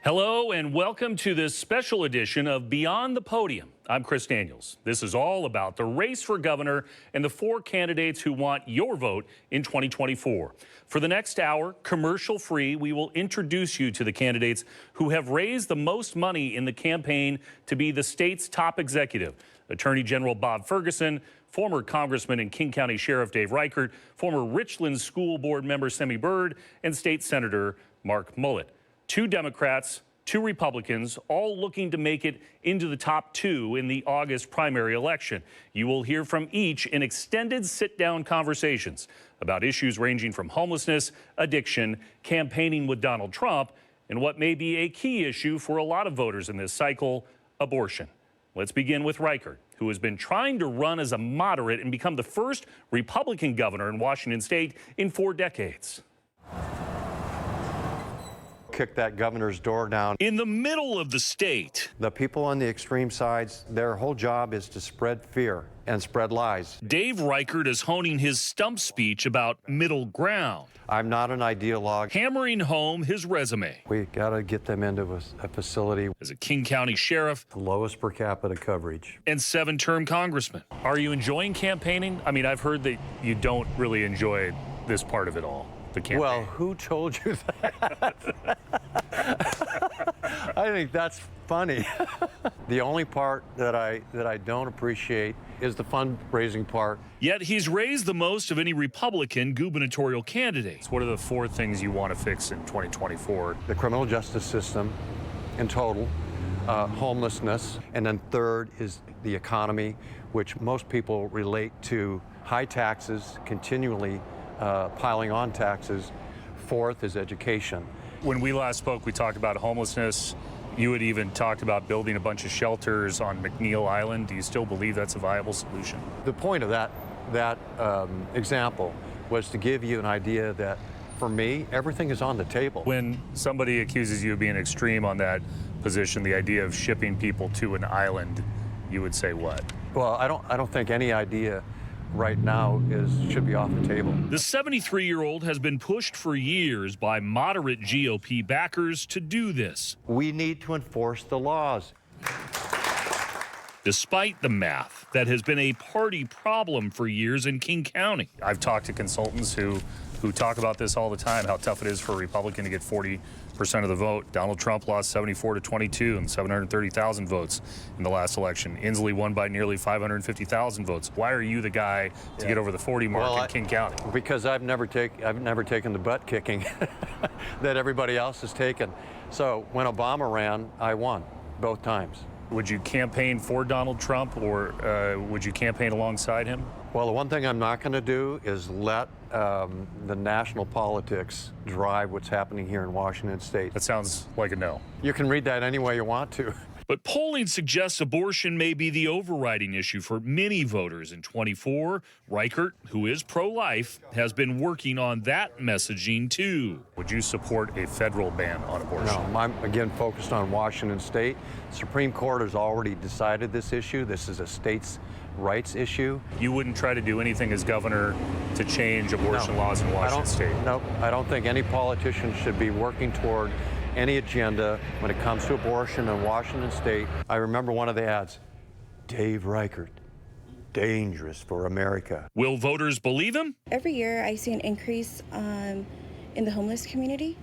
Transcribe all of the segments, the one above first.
Hello and welcome to this special edition of Beyond the Podium. I'm Chris Daniels. This is all about the race for governor and the four candidates who want your vote in 2024. For the next hour, commercial-free, we will introduce you to the candidates who have raised the most money in the campaign to be the state's top executive. Attorney General Bob Ferguson, former Congressman and King County Sheriff Dave Reichert, former Richland School Board member Semi Bird, and State Senator Mark Mullet. Two Democrats, two Republicans, all looking to make it into the top two in the August primary election. You will hear from each in extended sit-down conversations about issues ranging from homelessness, addiction, campaigning with Donald Trump, and what may be a key issue for a lot of voters in this cycle, abortion. Let's begin with Reichert, who has been trying to run as a moderate and become the first Republican governor in Washington state in 4 decades. Kick that governor's door down. In the middle of the state, The people on the extreme sides, their whole job is to spread fear and spread lies. Dave Reichert is honing his stump speech about middle ground, I'm not an ideologue. hammering home his resume. We got to get them into a facility, As a King County sheriff the lowest per capita coverage. and 7-term congressman. Are you enjoying campaigning? I mean, I've heard that you don't really enjoy this part of it all, the campaign. Well, who told you that? I think that's funny. The only part that I don't appreciate is the fundraising part. Yet he's raised the most of any Republican gubernatorial candidates. What are the 4 things you want to fix in 2024? The criminal justice system in total, homelessness, and then third is the economy, which most people relate to high taxes, continually piling on taxes. Fourth is education. When we last spoke, we talked about homelessness. You had even talked about building a bunch of shelters on McNeil Island. Do you still believe that's a viable solution? The point of that example was to give you an idea that, for me, everything is on the table. When somebody accuses you of being extreme on that position, the idea of shipping people to an island, you would say what? Well, I don't think any idea right now should be off the table. The 73-year-old has been pushed for years by moderate GOP backers to do this. We need to enforce the laws. Despite the math, that has been a party problem for years in King County. I've talked to consultants who talk about this all the time, how tough it is for a Republican to get 40% of the vote. Donald Trump lost 74-22 and 730,000 votes in the last election. Inslee won by nearly 550,000 votes. Why are you the guy to get over the 40 mark in King County? Because I've never taken the butt kicking that everybody else has taken. So when Obama ran, I won both times. Would you campaign for Donald Trump, or would you campaign alongside him? Well, the one thing I'm not going to do is let the national politics drive what's happening here in Washington state. That sounds like a no. You can read that any way you want to. But polling suggests abortion may be the overriding issue for many voters in 24. Reichert, who is pro-life, has been working on that messaging too. Would you support a federal ban on abortion? No, I'm again focused on Washington state. Supreme Court has already decided this issue. This is a state's rights issue. You wouldn't try to do anything as governor to change abortion laws in Washington state? No, I don't think any politician should be working toward any agenda when it comes to abortion in Washington state. I remember one of the ads, Dave Reichert, dangerous for America. Will voters believe him? Every year I see an increase in the homeless community.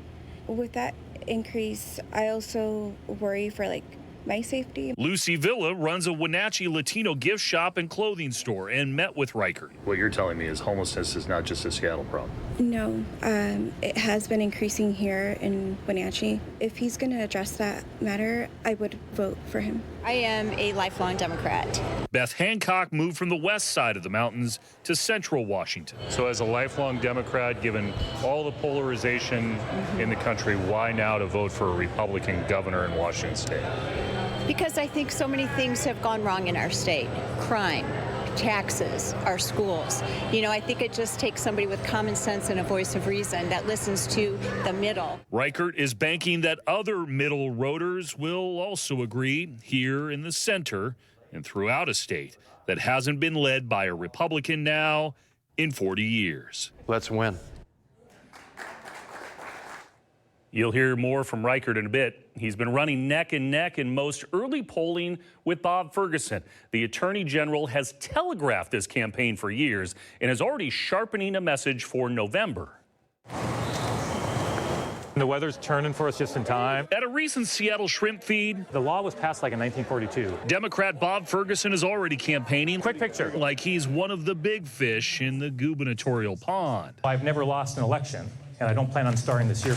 With that increase, I also worry for my safety. Lucy Villa runs a Wenatchee Latino gift shop and clothing store and met with Reichert. What you're telling me is homelessness is not just a Seattle problem. No, it has been increasing here in Wenatchee. If he's going to address that matter, I would vote for him. I am a lifelong Democrat. Beth Hancock moved from the west side of the mountains to central Washington. So as a lifelong Democrat, given all the polarization in the country, why now to vote for a Republican governor in Washington state? Because I think so many things have gone wrong in our state. Crime, taxes, our schools. I think it just takes somebody with common sense and a voice of reason that listens to the middle. Reichert is banking that other middle roaders will also agree here in the center and throughout a state that hasn't been led by a Republican now in 40 years. Let's win. You'll hear more from Reichert in a bit. He's been running neck and neck in most early polling with Bob Ferguson. The Attorney General has telegraphed this campaign for years and is already sharpening a message for November. The weather's turning for us just in time. At a recent Seattle shrimp feed, The law was passed like in 1942. Democrat Bob Ferguson is already campaigning. Quick picture. Like he's one of the big fish in the gubernatorial pond. I've never lost an election, and I don't plan on starting this year.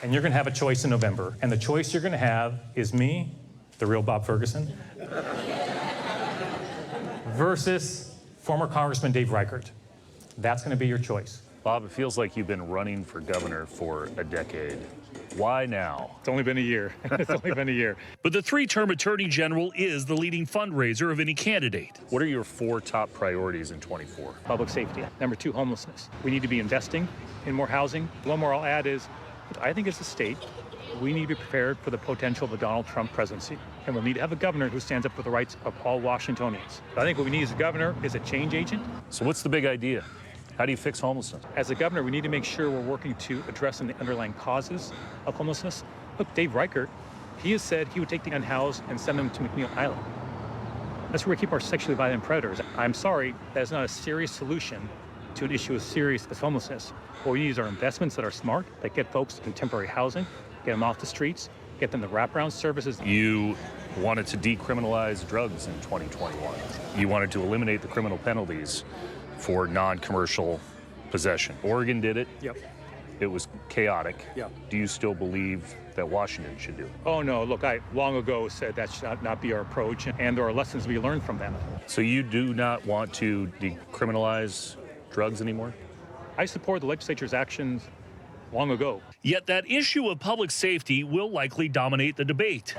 And you're going to have a choice in November. And the choice you're going to have is me, the real Bob Ferguson, versus former Congressman Dave Reichert. That's going to be your choice. Bob, it feels like you've been running for governor for a decade. Why now? It's only been a year. It's only been a year. But the three-term Attorney General is the leading fundraiser of any candidate. What are your 4 top priorities in 24? Public safety. Number 2, homelessness. We need to be investing in more housing. One more I'll add is, I think as a state, we need to be prepared for the potential of a Donald Trump presidency. And we'll need to have a governor who stands up for the rights of all Washingtonians. I think what we need as a governor is a change agent. So what's the big idea? How do you fix homelessness? As a governor, we need to make sure we're working to address the underlying causes of homelessness. Look, Dave Reichert, he has said he would take the unhoused and send them to McNeil Island. That's where we keep our sexually violent predators. I'm sorry, that is not a serious solution to an issue as serious as homelessness. What we need is our investments that are smart, that get folks in temporary housing, get them off the streets, get them the wraparound services. You wanted to decriminalize drugs in 2021. You wanted to eliminate the criminal penalties for non-commercial possession. Oregon did it. Yep. It was chaotic. Yep. Do you still believe that Washington should do it? Oh, no. Look, I long ago said that should not be our approach, and there are lessons to be learned from that. So you do not want to decriminalize drugs anymore? I support the legislature's actions long ago. Yet that issue of public safety will likely dominate the debate.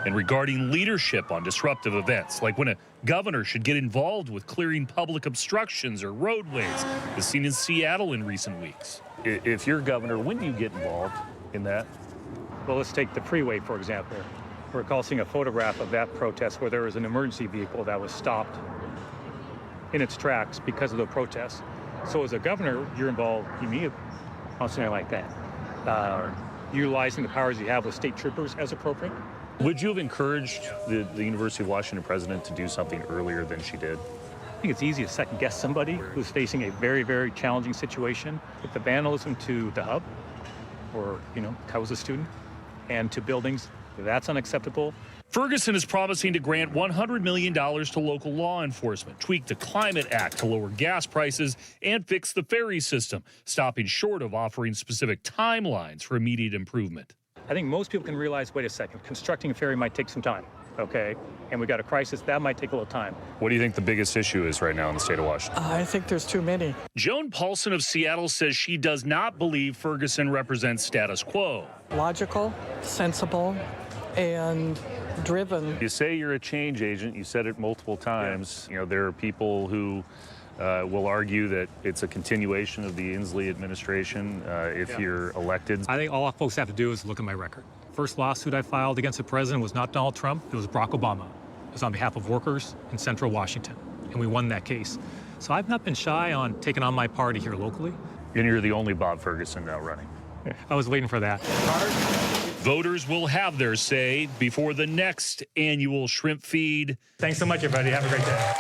And regarding leadership on disruptive events, like when a governor should get involved with clearing public obstructions or roadways, as seen in Seattle in recent weeks. If you're governor, when do you get involved in that? Well, let's take the freeway, for example. We're recall seeing a photograph of that protest where there was an emergency vehicle that was stopped in its tracks because of the protest. So as a governor, you're involved immediately on something like that. Utilizing the powers you have with state troopers as appropriate. Would you have encouraged the University of Washington president to do something earlier than she did? I think it's easy to second guess somebody who's facing a very, very challenging situation. With the vandalism to the hub, or, I was a student, and to buildings, that's unacceptable. Ferguson is promising to grant $100 million to local law enforcement, tweak the Climate Act to lower gas prices, and fix the ferry system, stopping short of offering specific timelines for immediate improvement. I think most people can realize, wait a second, constructing a ferry might take some time, okay? And we got a crisis, that might take a little time. What do you think the biggest issue is right now in the state of Washington? I think there's too many. Joan Paulson of Seattle says she does not believe Ferguson represents status quo. Logical, sensible, and driven. You say you're a change agent. You said it multiple times. Yeah. There are people who will argue that it's a continuation of the Inslee administration if you're elected. I think all folks have to do is look at my record. First lawsuit I filed against the president was not Donald Trump, it was Barack Obama. It was on behalf of workers in Central Washington, and we won that case. So I've not been shy on taking on my party here locally. And you're the only Bob Ferguson now running. I was waiting for that. Voters will have their say before the next annual shrimp feed. Thanks so much, everybody. Have a great day.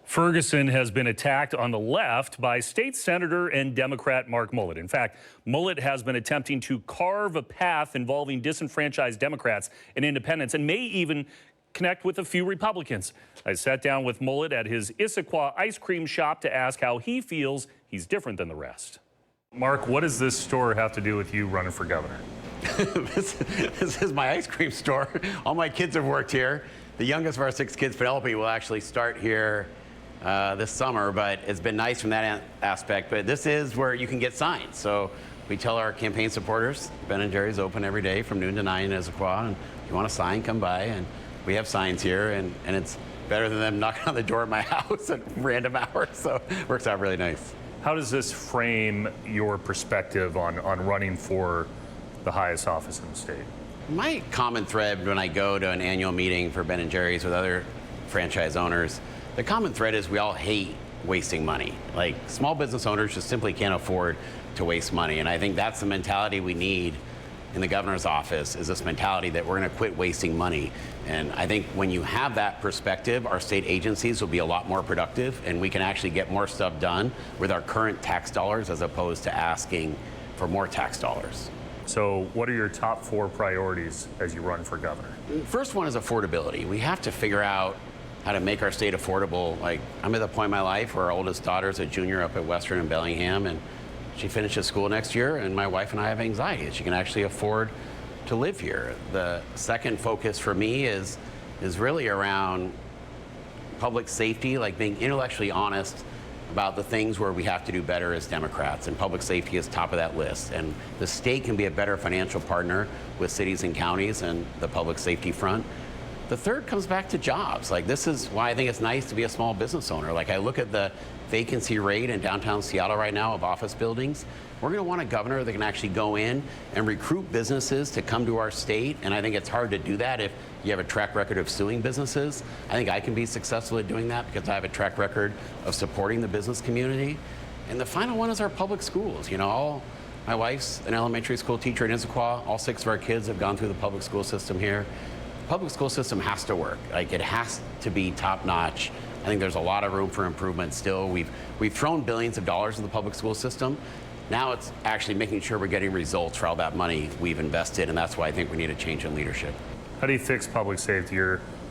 Ferguson has been attacked on the left by state senator and Democrat Mark Mullet. In fact, Mullet has been attempting to carve a path involving disenfranchised Democrats and independents and may even connect with a few Republicans. I sat down with Mullet at his Issaquah ice cream shop to ask how he feels he's different than the rest. Mark, what does this store have to do with you running for governor? This is my ice cream store. All my kids have worked here. The youngest of our 6 kids, Penelope, will actually start here this summer, but it's been nice from that aspect. But this is where you can get signs. So we tell our campaign supporters, Ben & Jerry's open every day from noon to 9 in Issaquah, and if you want a sign, come by. And we have signs here, and it's better than them knocking on the door at my house at random hours, so it works out really nice. How does this frame your perspective on running for the highest office in the state? My common thread when I go to an annual meeting for Ben & Jerry's with other franchise owners, the common thread is we all hate wasting money. Like, small business owners just simply can't afford to waste money. And I think that's the mentality we need in the governor's office, is this mentality that we're going to quit wasting money. And I think when you have that perspective, our state agencies will be a lot more productive, and we can actually get more stuff done with our current tax dollars as opposed to asking for more tax dollars. So what are your top 4 priorities as you run for governor? First one is affordability. We have to figure out how to make our state affordable. Like, I'm at the point in my life where our oldest daughter's a junior up at Western in Bellingham, and she finishes school next year, and my wife and I have anxiety that she can actually afford to live here. The second focus for me is really around public safety, like being intellectually honest about the things where we have to do better as Democrats, and public safety is top of that list. And the state can be a better financial partner with cities and counties and the public safety front. The third comes back to jobs. Like, this is why I think it's nice to be a small business owner. Like, I look at the vacancy rate in downtown Seattle right now of office buildings. We're going to want a governor that can actually go in and recruit businesses to come to our state. And I think it's hard to do that if you have a track record of suing businesses. I think I can be successful at doing that because I have a track record of supporting the business community. And the final one is our public schools. You know, my wife's an elementary school teacher in Issaquah. All 6 of our kids have gone through the public school system here. The public school system has to work. Like, it has to be top notch. I think there's a lot of room for improvement still. We've thrown billions of dollars in the public school system. Now it's actually making sure we're getting results for all that money we've invested, and that's why I think we need a change in leadership. How do you fix public safety?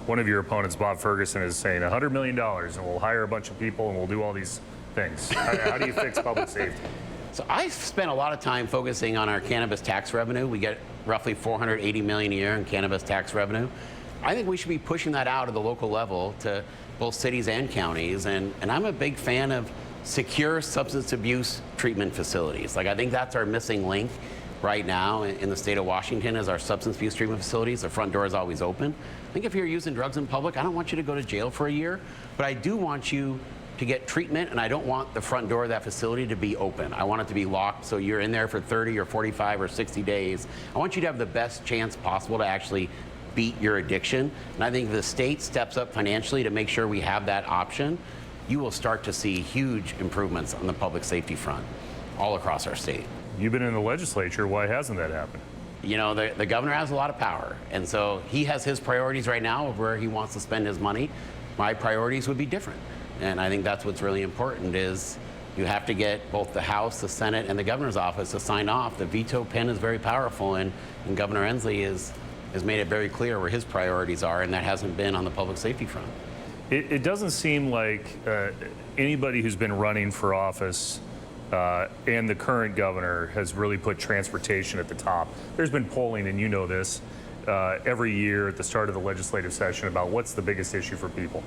One of your opponents, Bob Ferguson, is saying $100 million and we'll hire a bunch of people and we'll do all these things. How do you fix public safety? So I spent a lot of time focusing on our cannabis tax revenue. We get roughly $480 million a year in cannabis tax revenue. I think we should be pushing that out at the local level to both cities and counties. And I'm a big fan of secure substance abuse treatment facilities. Like, I think that's our missing link right now in the state of Washington, is our substance abuse treatment facilities. The front door is always open. I think if you're using drugs in public, I don't want you to go to jail for a year, but I do want you to get treatment, and I don't want the front door of that facility to be open. I want it to be locked, so you're in there for 30 or 45 or 60 days. I want you to have the best chance possible to actually beat your addiction. And I think if the state steps up financially to make sure we have that option, you will start to see huge improvements on the public safety front all across our state. You've been in the legislature. Why hasn't that happened? You know, the governor has a lot of power, and so he has his priorities right now of where he wants to spend his money. My priorities would be different, and I think that's what's really important, is you have to get both the House, the Senate, and the governor's office to sign off. The veto pen is very powerful, and Governor Inslee has made it very clear where his priorities are, and that hasn't been on the public safety front. It doesn't seem like anybody who's been running for office and the current governor has really put transportation at the top. There's been polling, and you know this, every year at the start of the legislative session about what's the biggest issue for people.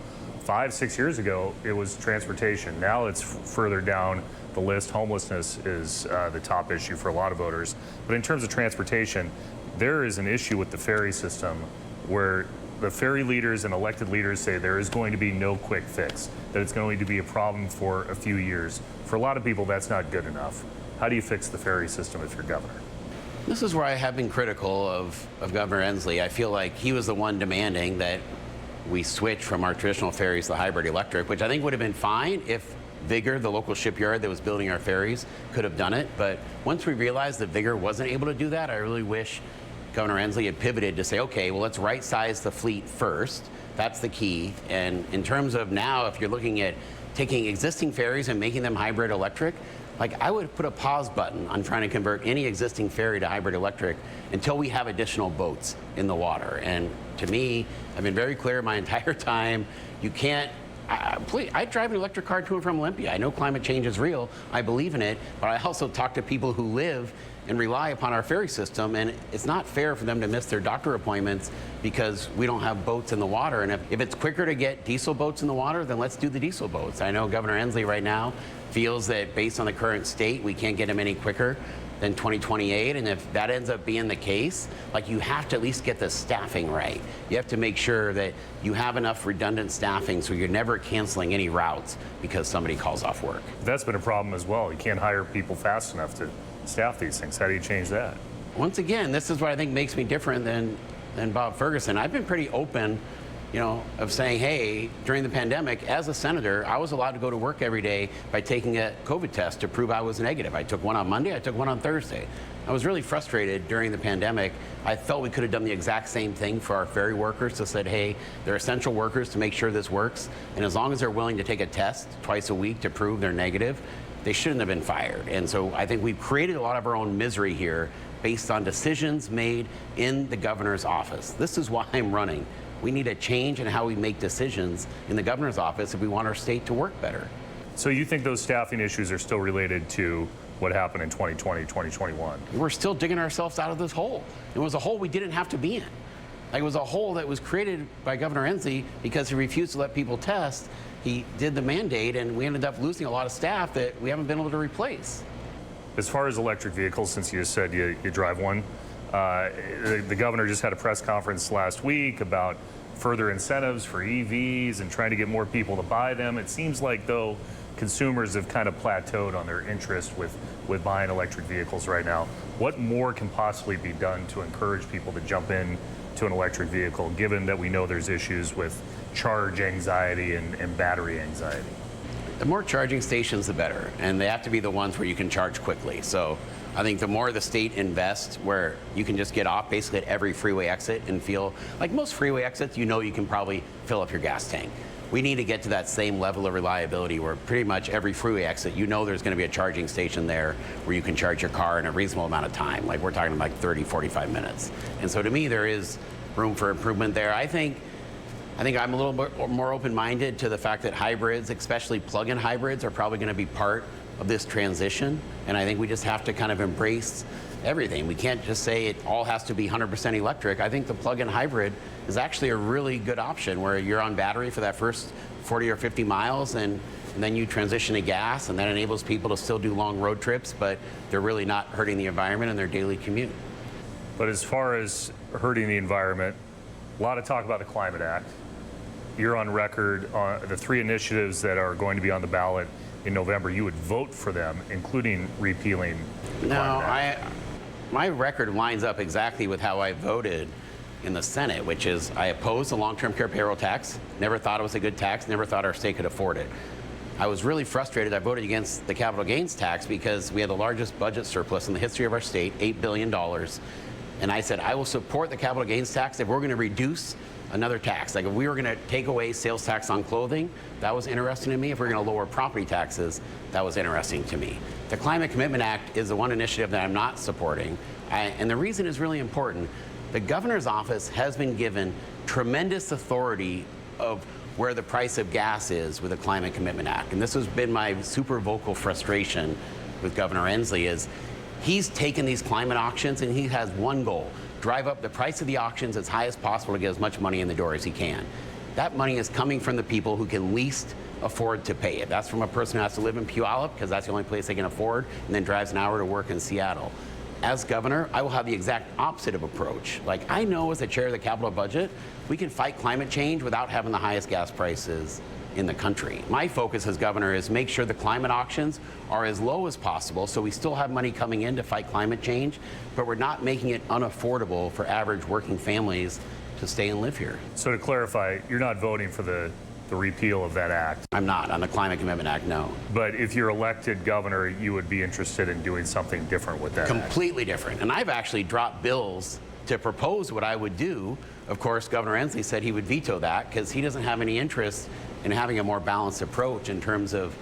5-6 years ago, it was transportation. Now it's further down the list. Homelessness is the top issue for a lot of voters. But in terms of transportation, there is an issue with the ferry system where the ferry leaders and elected leaders say there is going to be no quick fix, that it's going to be a problem for a few years. For a lot of people, that's not good enough. How do you fix the ferry system if you're governor? This is where I have been critical of Governor Inslee. I feel like he was the one demanding that we switch from our traditional ferries to hybrid electric, which I think would have been fine if Vigor, the local shipyard that was building our ferries, could have done it. But once we realized that Vigor wasn't able to do that, I really wish Governor Inslee had pivoted to say, okay, well, let's right size the fleet first. That's the key. And in terms of now, if you're looking at taking existing ferries and making them hybrid electric, like, I would put a pause button on trying to convert any existing ferry to hybrid electric until we have additional boats in the water. And to me, I've been very clear my entire time, you can't, I drive an electric car to and from Olympia. I know climate change is real. I believe in it, but I also talk to people who live and rely upon our ferry system, and it's not fair for them to miss their doctor appointments because we don't have boats in the water. And if it's quicker to get diesel boats in the water, then let's do the diesel boats. I know Governor Inslee right now feels that based on the current state, we can't get them any quicker than 2028. And if that ends up being the case, like, you have to at least get the staffing right. You have to make sure that you have enough redundant staffing so you're never canceling any routes because somebody calls off work. That's been a problem as well. You can't hire people fast enough to staff these things. How do you change that? Once again, this is what I think makes me different than Bob Ferguson. I've been pretty open of saying, hey, during the pandemic, as a senator, I was allowed to go to work every day by taking a COVID test to prove I was negative. I took one on Monday, I took one on Thursday. I was really frustrated during the pandemic. I felt we could have done the exact same thing for our ferry workers to said, hey, they're essential workers to make sure this works. And as long as they're willing to take a test twice a week to prove they're negative, they shouldn't have been fired. And so I think we've created a lot of our own misery here based on decisions made in the governor's office. This is why I'm running. We need a change in how we make decisions in the governor's office if we want our state to work better. So you think those staffing issues are still related to what happened in 2020, 2021? We're still digging ourselves out of this hole. It was a hole we didn't have to be in. Like, it was a hole that was created by Governor Inslee because he refused to let people test. He did the mandate, and we ended up losing a lot of staff that we haven't been able to replace. As far as electric vehicles, since you just said you drive one, the governor just had a press conference last week about further incentives for EVs and trying to get more people to buy them. It seems like, though, consumers have kind of plateaued on their interest with buying electric vehicles right now. What more can possibly be done to encourage people to jump in to an electric vehicle, given that we know there's issues with charge anxiety and battery anxiety? The more charging stations, the better. And they have to be the ones where you can charge quickly. So I think the more the state invests where you can just get off basically at every freeway exit and feel like most freeway exits, you can probably fill up your gas tank. We need to get to that same level of reliability where pretty much every freeway exit, there's going to be a charging station there where you can charge your car in a reasonable amount of time. Like, we're talking like 30, 45 minutes. And so to me, there is room for improvement there. I think I'm a little bit more open-minded to the fact that hybrids, especially plug-in hybrids, are probably going to be part of this transition. And I think we just have to kind of embrace everything. We can't just say it all has to be 100% electric. I think the plug-in hybrid is actually a really good option where you're on battery for that first 40 or 50 miles and then you transition to gas, and that enables people to still do long road trips, but they're really not hurting the environment in their daily commute. But as far as hurting the environment, a lot of talk about the Climate Act. You're on record on the 3 initiatives that are going to be on the ballot in November. You would vote for them, including repealing the Climate Act. My record lines up exactly with how I voted in the Senate, which is I opposed the long-term care payroll tax, never thought it was a good tax, never thought our state could afford it. I was really frustrated. I voted against the capital gains tax because we had the largest budget surplus in the history of our state, $8 billion. And I said, I will support the capital gains tax if we're going to reduce another tax. Like, if we were going to take away sales tax on clothing, that was interesting to me. If we're going to lower property taxes, that was interesting to me. The Climate Commitment Act is the one initiative that I'm not supporting. And the reason is really important. The governor's office has been given tremendous authority of where the price of gas is with the Climate Commitment Act. And this has been my super vocal frustration with Governor Inslee is he's taken these climate auctions and he has one goal: drive up the price of the auctions as high as possible to get as much money in the door as he can. That money is coming from the people who can least afford to pay it. That's from a person who has to live in Puyallup because that's the only place they can afford, and then drives an hour to work in Seattle. As governor, I will have the exact opposite of approach. Like, I know as the chair of the capital budget, we can fight climate change without having the highest gas prices in the country. My focus as governor is make sure the climate auctions are as low as possible so we still have money coming in to fight climate change, but we're not making it unaffordable for average working families to stay and live here. So to clarify, you're not voting for the repeal of that act? I'm not. On the Climate Commitment Act, no. But if you're elected governor, you would be interested in doing something different with that Completely different. And I've actually dropped bills to propose what I would do. Of course, Governor Inslee said he would veto that because he doesn't have any interest in having a more balanced approach in terms of,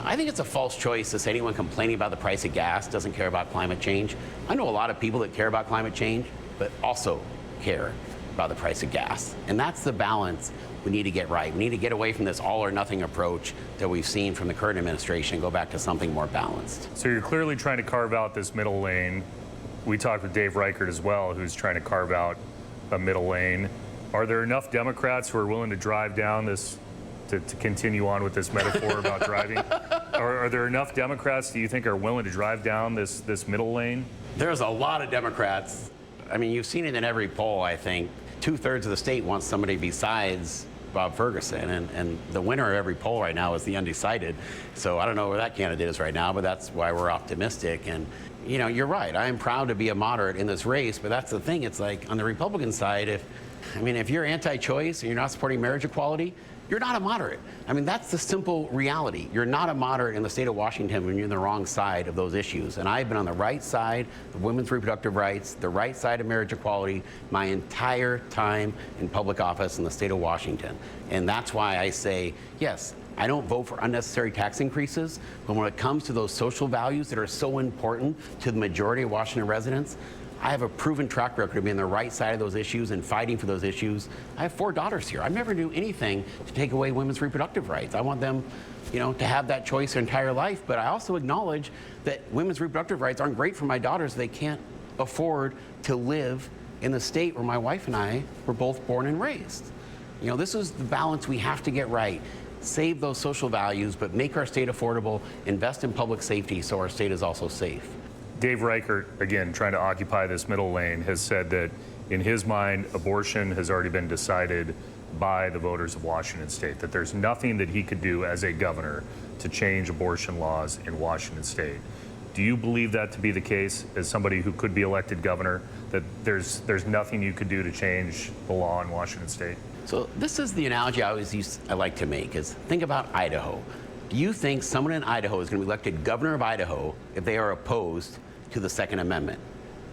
I think it's a false choice to say anyone complaining about the price of gas doesn't care about climate change. I know a lot of people that care about climate change, but also care about the price of gas. And that's the balance we need to get right. We need to get away from this all or nothing approach that we've seen from the current administration and go back to something more balanced. So you're clearly trying to carve out this middle lane. We talked with Dave Reichert as well, who's trying to carve out a middle lane. Are there enough Democrats who are willing to drive down this, to continue on with this metaphor about driving? Are there enough Democrats, do you think, are willing to drive down this middle lane? There's a lot of Democrats. I mean, you've seen it in every poll, I think. 2/3 of the state wants somebody besides Bob Ferguson, and the winner of every poll right now is the undecided. So I don't know where that candidate is right now, but that's why we're optimistic. And you're right. I am proud to be a moderate in this race, but that's the thing. It's like on the Republican side, if I mean, if you're anti-choice and you're not supporting marriage equality, you're not a moderate. I mean, that's the simple reality. You're not a moderate in the state of Washington when you're on the wrong side of those issues. And I've been on the right side of women's reproductive rights, the right side of marriage equality, my entire time in public office in the state of Washington. And that's why I say, yes, I don't vote for unnecessary tax increases, but when it comes to those social values that are so important to the majority of Washington residents, I have a proven track record of being on the right side of those issues and fighting for those issues. I have 4 daughters here. I never do anything to take away women's reproductive rights. I want them, to have that choice their entire life, but I also acknowledge that women's reproductive rights aren't great for my daughters. They can't afford to live in the state where my wife and I were both born and raised. This is the balance we have to get right. Save those social values, but make our state affordable, invest in public safety so our state is also safe. Dave Reichert, again, trying to occupy this middle lane, has said that in his mind, abortion has already been decided by the voters of Washington state, that there's nothing that he could do as a governor to change abortion laws in Washington state. Do you believe that to be the case as somebody who could be elected governor, that there's nothing you could do to change the law in Washington state? So this is the analogy I like to make is think about Idaho. Do you think someone in Idaho is going to be elected governor of Idaho if they are opposed to the Second Amendment?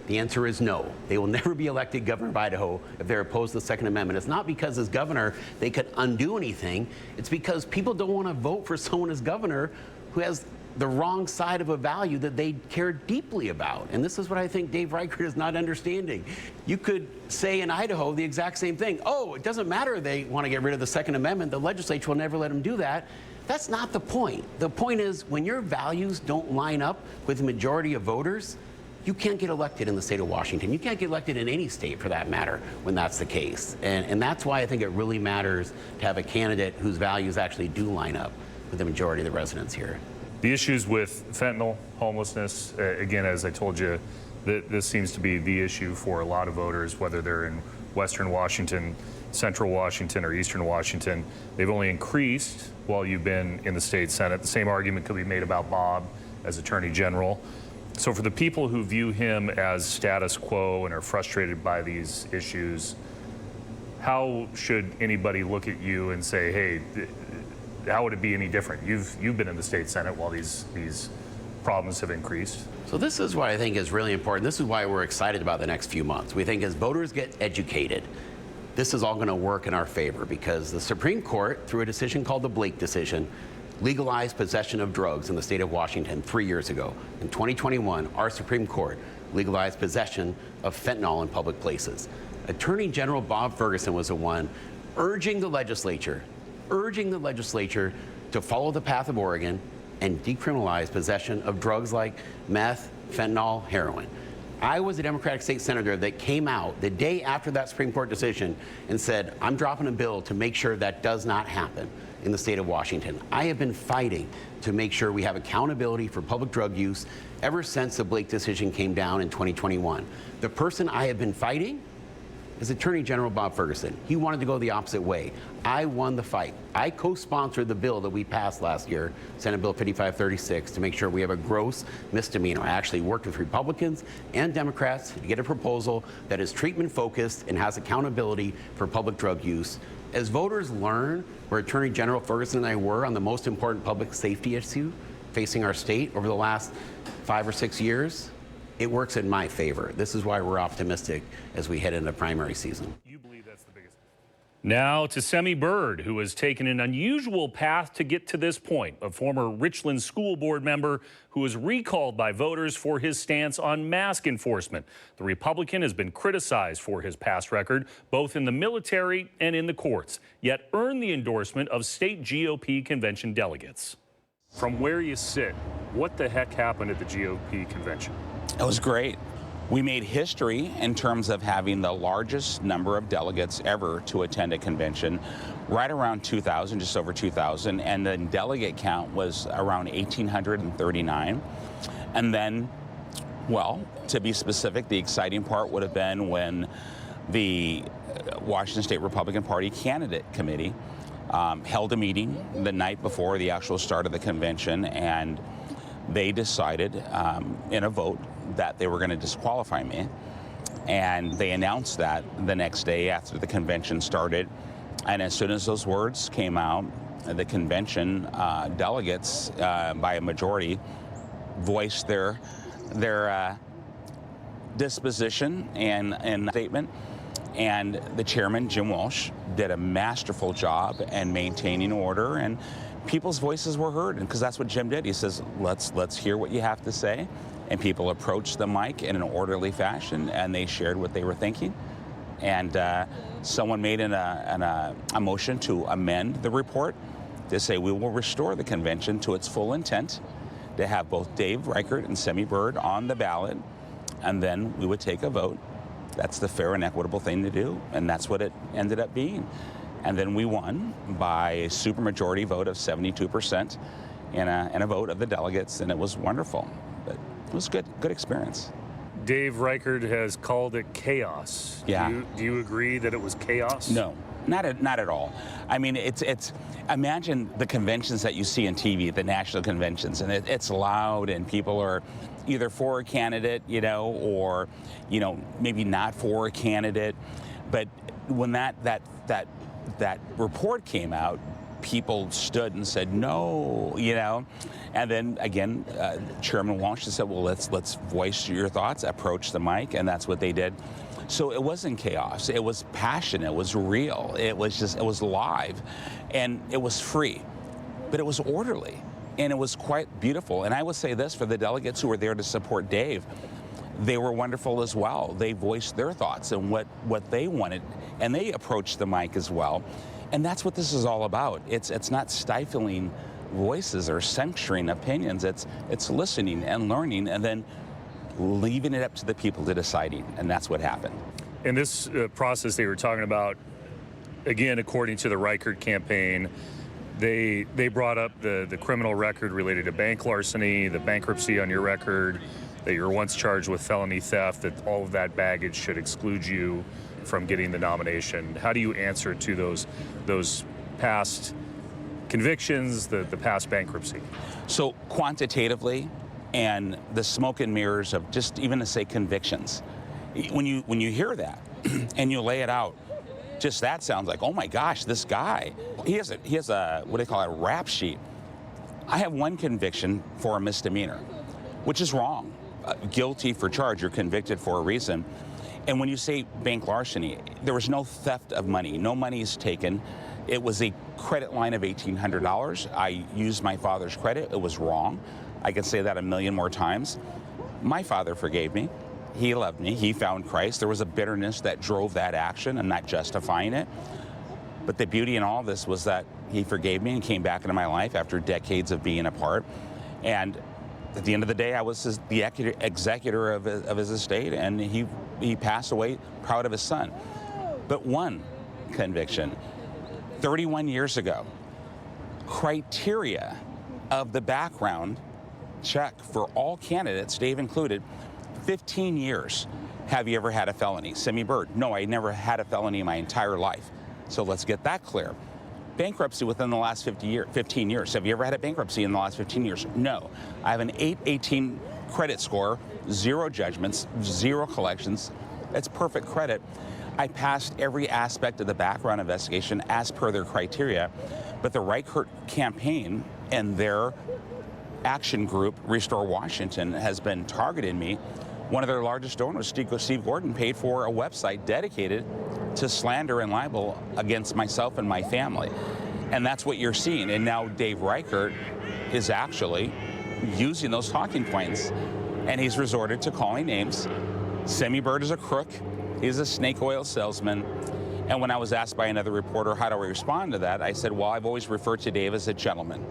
The answer is no. They will never be elected governor of Idaho if they're opposed to the Second Amendment. It's not because as governor they could undo anything. It's because people don't want to vote for someone as governor who has the wrong side of a value that they care deeply about. And this is what I think Dave Reichert is not understanding. You could say in Idaho the exact same thing. Oh, it doesn't matter they want to get rid of the Second Amendment. The legislature will never let them do that. That's not the point. The point is when your values don't line up with the majority of voters, you can't get elected in the state of Washington. You can't get elected in any state for that matter when that's the case. And that's why I think it really matters to have a candidate whose values actually do line up with the majority of the residents here. The issues with fentanyl, homelessness, again, as I told you, this seems to be the issue for a lot of voters, whether they're in Western Washington, Central Washington, or Eastern Washington. They've only increased while you've been in the state Senate. The same argument could be made about Bob as Attorney General. So for the people who view him as status quo and are frustrated by these issues, how should anybody look at you and say, hey, how would it be any different? You've been in the state Senate while these problems have increased. So this is what I think is really important. This is why we're excited about the next few months. We think as voters get educated, this is all going to work in our favor because the Supreme Court, through a decision called the Blake decision, legalized possession of drugs in the state of Washington 3 years ago. In 2021, our Supreme Court legalized possession of fentanyl in public places. Attorney General Bob Ferguson was the one urging the legislature to follow the path of Oregon and decriminalize possession of drugs like meth, fentanyl, heroin. I was a Democratic state senator that came out the day after that Supreme Court decision and said, I'm dropping a bill to make sure that does not happen in the state of Washington. I have been fighting to make sure we have accountability for public drug use ever since the Blake decision came down in 2021. The person I have been fighting is Attorney General Bob Ferguson. He wanted to go the opposite way. I won the fight. I co-sponsored the bill that we passed last year, Senate Bill 5536, to make sure we have a gross misdemeanor. I actually worked with Republicans and Democrats to get a proposal that is treatment focused and has accountability for public drug use. As voters learn where Attorney General Ferguson and I were on the most important public safety issue facing our state over the last 5 or 6 years, it works in my favor. This is why we're optimistic as we head into primary season. You believe that's the biggest. Now to Semi Bird, who has taken an unusual path to get to this point, a former Richland school board member who was recalled by voters for his stance on mask enforcement. The Republican has been criticized for his past record, both in the military and in the courts, yet earned the endorsement of state GOP convention delegates. From where you sit, what the heck happened at the GOP convention? It was great. We made history in terms of having the largest number of delegates ever to attend a convention, right around 2,000, just over 2,000, and the delegate count was around 1,839. And then, well, to be specific, the exciting part would have been when the Washington State Republican Party Candidate Committee held a meeting the night before the actual start of the convention, and they decided in a vote that they were going to disqualify me. And they announced that the next day after the convention started. And as soon as those words came out, the convention delegates, by a majority, voiced their disposition and statement. And the chairman, Jim Walsh, did a masterful job in maintaining order, and people's voices were heard. And because that's what Jim did. He says, let's hear what you have to say. And people approached the mic in an orderly fashion, and they shared what they were thinking. And someone made a motion to amend the report to say we will restore the convention to its full intent, to have both Dave Reichert and Semi Bird on the ballot, and then we would take a vote. That's the fair and equitable thing to do, and that's what it ended up being. And then we won by a supermajority vote of 72% in a vote of the delegates, and it was wonderful. But it was a good experience. Dave Reichert has called it chaos. Yeah. Do you agree that it was chaos? No, not at all. I mean, it's imagine the conventions that you see on TV, the national conventions, and it's loud, and people are either for a candidate, or, maybe not for a candidate. But when that report came out, people stood and said no, and then again, Chairman Walsh said, well, let's voice your thoughts, approach the mic, and that's what they did. So it wasn't chaos. It was passion. It was real. It was live, and it was free, but it was orderly, and it was quite beautiful. And I would say this for the delegates who were there to support Dave, they were wonderful as well. They voiced their thoughts and what they wanted, and they approached the mic as well. And that's what this is all about. It's not stifling voices or censoring opinions. It's listening and learning, and then leaving it up to the people to deciding, and that's what happened. In this process they were talking about, again, according to the Reichert campaign, they brought up the criminal record related to bank larceny, the bankruptcy on your record, that you were once charged with felony theft, that all of that baggage should exclude you from getting the nomination. How do you answer to those past convictions, the past bankruptcy? So quantitatively, and the smoke and mirrors of just even to say convictions, when you hear that and you lay it out, just that sounds like, oh my gosh, this guy, he has a what do they call it, a rap sheet. I have one conviction for a misdemeanor, which is wrong. Guilty for charge, you're convicted for a reason. And when you say bank larceny, there was no theft of money. No money is taken. It was a credit line of $1,800. I used my father's credit. It was wrong. I could say that a million more times. My father forgave me. He loved me. He found Christ. There was a bitterness that drove that action. I'm not justifying it. But the beauty in all this was that he forgave me and came back into my life after decades of being apart. And at the end of the day, I was the executor of his estate, and he passed away proud of his son. But one conviction, 31 years ago, criteria of the background check for all candidates, Dave included, 15 years. Have you ever had a felony? Semi Bird, no, I never had a felony in my entire life. So let's get that clear. Bankruptcy within the last 15 years. Have you ever had a bankruptcy in the last 15 years? No. I have an 818 credit score, 0 judgments, 0 collections. It's perfect credit. I passed every aspect of the background investigation as per their criteria, but the Reichert campaign and their action group, Restore Washington, has been targeting me. One of their largest donors, Steve Gordon, paid for a website dedicated to slander and libel against myself and my family. And that's what you're seeing. And now Dave Reichert is actually using those talking points. And he's resorted to calling names. Semi Bird is a crook. He's a snake oil salesman. And when I was asked by another reporter, how do I respond to that? I said, well, I've always referred to Dave as a gentleman.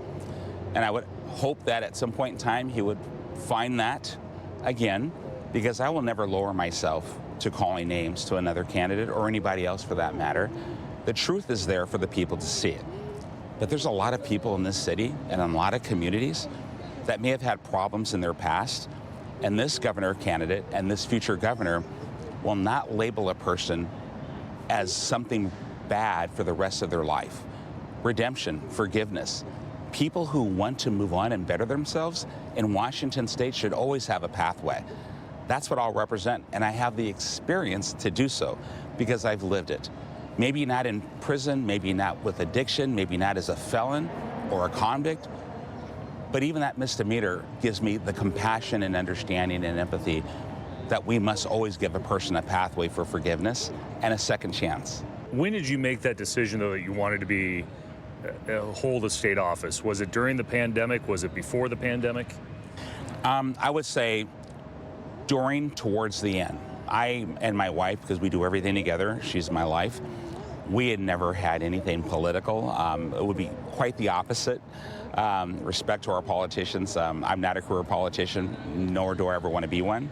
And I would hope that at some point in time he would find that again, because I will never lower myself to calling names to another candidate or anybody else for that matter. The truth is there for the people to see it. But there's a lot of people in this city and in a lot of communities that may have had problems in their past, and this governor candidate and this future governor will not label a person as something bad for the rest of their life. Redemption, forgiveness. People who want to move on and better themselves in Washington state should always have a pathway. That's what I'll represent, and I have the experience to do so because I've lived it. Maybe not in prison, maybe not with addiction, maybe not as a felon or a convict, but even that misdemeanor gives me the compassion and understanding and empathy that we must always give a person a pathway for forgiveness and a second chance. When did you make that decision, though, that you wanted to hold a state office? Was it during the pandemic? Was it before the pandemic? I would say towards the end. I and my wife, because we do everything together, she's my life, we had never had anything political. It would be quite the opposite. Respect to our politicians. I'm not a career politician, nor do I ever want to be one.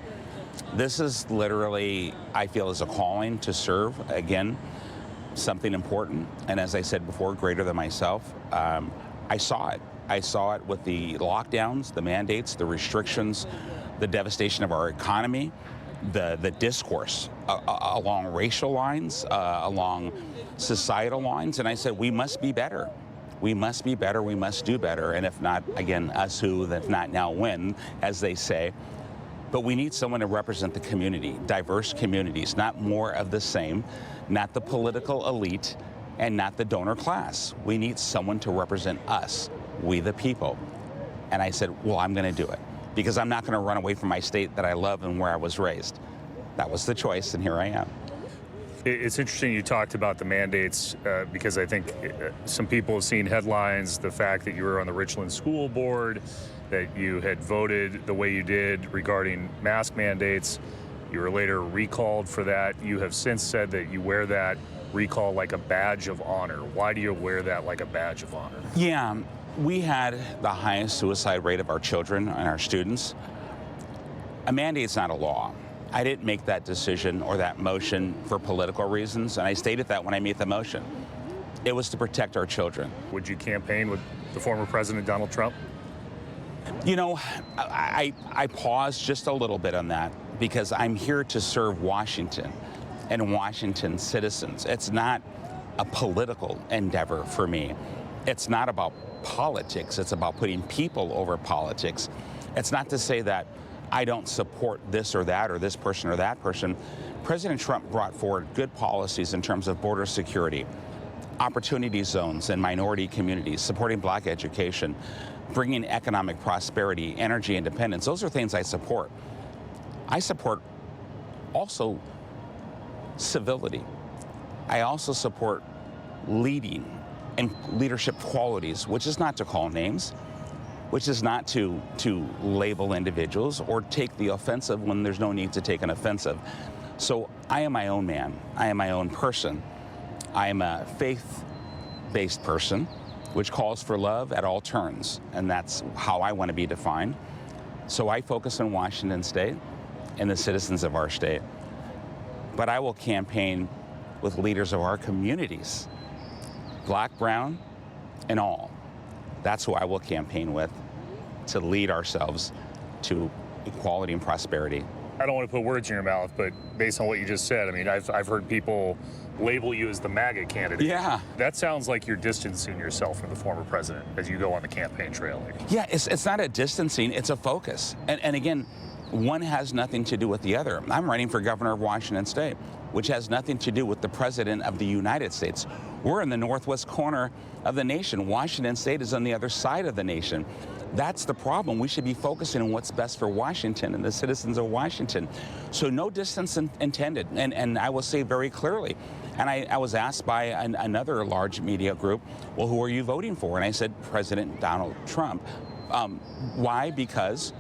This is literally, I feel, is a calling to serve, again, something important. And as I said before, greater than myself. I saw it. I saw it with the lockdowns, the mandates, the restrictions, the devastation of our economy, the discourse along racial lines, along societal lines. And I said, we must be better. We must be better. We must do better. And if not, again, us who, if not now, when, as they say. But we need someone to represent the community, diverse communities, not more of the same, not the political elite, and not the donor class. We need someone to represent us, we the people. And I said, well, I'm going to do it because I'm not going to run away from my state that I love and where I was raised. That was the choice, and here I am. It's interesting you talked about the mandates because I think some people have seen headlines, the fact that you were on the Richland School Board, that you had voted the way you did regarding mask mandates. You were later recalled for that. You have since said that you wear that recall like a badge of honor. Why do you wear that like a badge of honor? Yeah, we had the highest suicide rate of our children and our students. A mandate's not a law. I didn't make that decision or that motion for political reasons, and I stated that when I made the motion. It was to protect our children. Would you campaign with the former President Donald Trump? You know, I paused just a little bit on that because I'm here to serve Washington and Washington citizens. It's not a political endeavor for me. It's not about politics. It's about putting people over politics. It's not to say that I don't support this or this person or that person. President Trump brought forward good policies in terms of border security, opportunity zones in minority communities, supporting black education, bringing economic prosperity, energy independence. Those are things I support. I support also civility. I also support leading and leadership qualities, which is not to call names, which is not to label individuals or take the offensive when there's no need to take an offensive. So I am my own man. I am my own person. I am a faith-based person, which calls for love at all turns, and that's how I want to be defined. So I focus on Washington State and the citizens of our state. But I will campaign with leaders of our communities, black, brown, and all. That's who I will campaign with to lead ourselves to equality and prosperity. I don't want to put words in your mouth, but based on what you just said, I mean, I've heard people label you as the MAGA candidate. Yeah. That sounds like you're distancing yourself from the former president as you go on the campaign trail. Yeah, it's not a distancing, it's a focus. And again, one has nothing to do with the other. I'm running for governor of Washington State, which has nothing to do with the president of the United States. We're in the northwest corner of the nation. Washington State is on the other side of the nation. That's the problem. We should be focusing on what's best for Washington and the citizens of Washington. So no distance intended. And I will say very clearly, and I was asked by another large media group, well, who are you voting for? And I said, President Donald Trump. Why? Because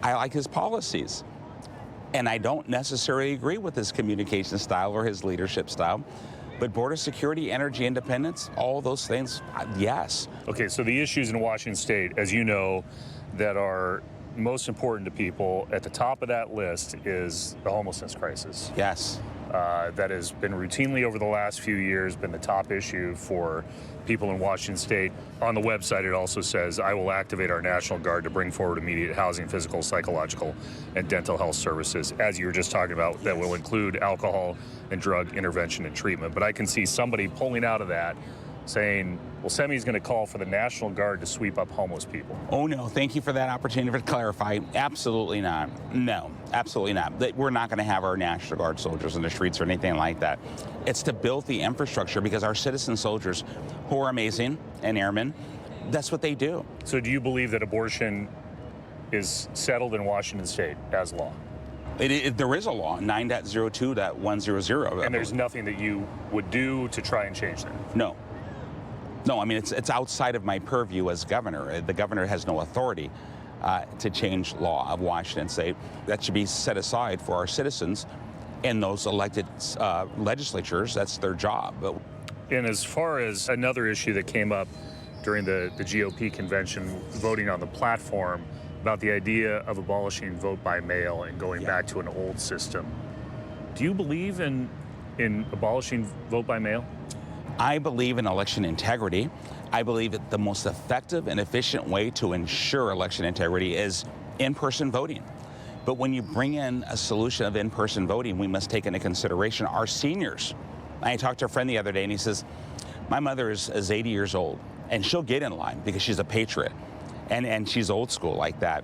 I like his policies. And I don't necessarily agree with his communication style or his leadership style. But border security, energy independence, all those things, yes. Okay, so the issues in Washington State, as you know, that are most important to people, at the top of that list is the homelessness crisis. Yes. That has been routinely over the last few years been the top issue for people in Washington State. On the website, it also says, I will activate our National Guard to bring forward immediate housing, physical, psychological, and dental health services, as you were just talking about, that will include alcohol and drug intervention and treatment. But I can see somebody pulling out of that saying, well, Semi's going to call for the National Guard to sweep up homeless people. Oh, no. Thank you for that opportunity to clarify. Absolutely not. No, absolutely not. We're not going to have our National Guard soldiers in the streets or anything like that. It's to build the infrastructure because our citizen soldiers, who are amazing and airmen, that's what they do. So do you believe that abortion is settled in Washington State as law? There is a law, 9.02.100. And there's nothing that you would do to try and change that? No. No, I mean, it's outside of my purview as governor. The governor has no authority to change law of Washington State. That should be set aside for our citizens and those elected legislatures. That's their job. And as far as another issue that came up during the GOP convention, voting on the platform about the idea of abolishing vote by mail and going back to an old system. Do you believe in abolishing vote by mail? I believe in election integrity. I believe that the most effective and efficient way to ensure election integrity is in-person voting. But when you bring in a solution of in-person voting, we must take into consideration our seniors. I talked to a friend the other day and he says, my mother is 80 years old and she'll get in line because she's a patriot and she's old school like that.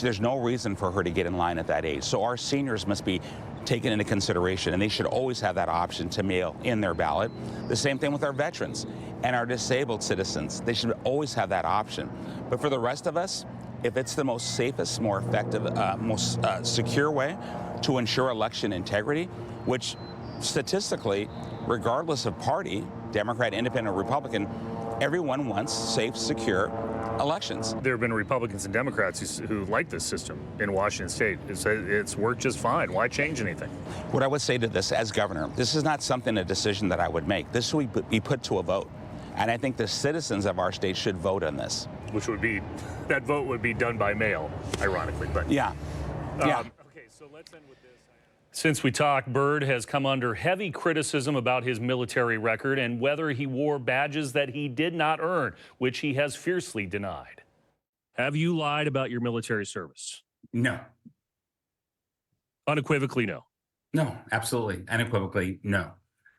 There's no reason for her to get in line at that age. So our seniors must be taken into consideration, and they should always have that option to mail in their ballot. The same thing with our veterans and our disabled citizens. They should always have that option. But for the rest of us, if it's the most safest, more effective, most secure way to ensure election integrity, which statistically, regardless of party, Democrat, Independent, or Republican, everyone wants safe, secure elections. There have been Republicans and Democrats who like this system in Washington State. It's worked just fine. Why change anything? What I would say to this as governor, this is not a decision that I would make. This would be put to a vote. And I think the citizens of our state should vote on this. Which would be, that vote would be done by mail, ironically. But yeah. Okay, so let's end with this. Since we talked, Byrd has come under heavy criticism about his military record and whether he wore badges that he did not earn, which he has fiercely denied. Have you lied about your military service? No. Unequivocally, no. No, absolutely. Unequivocally, no.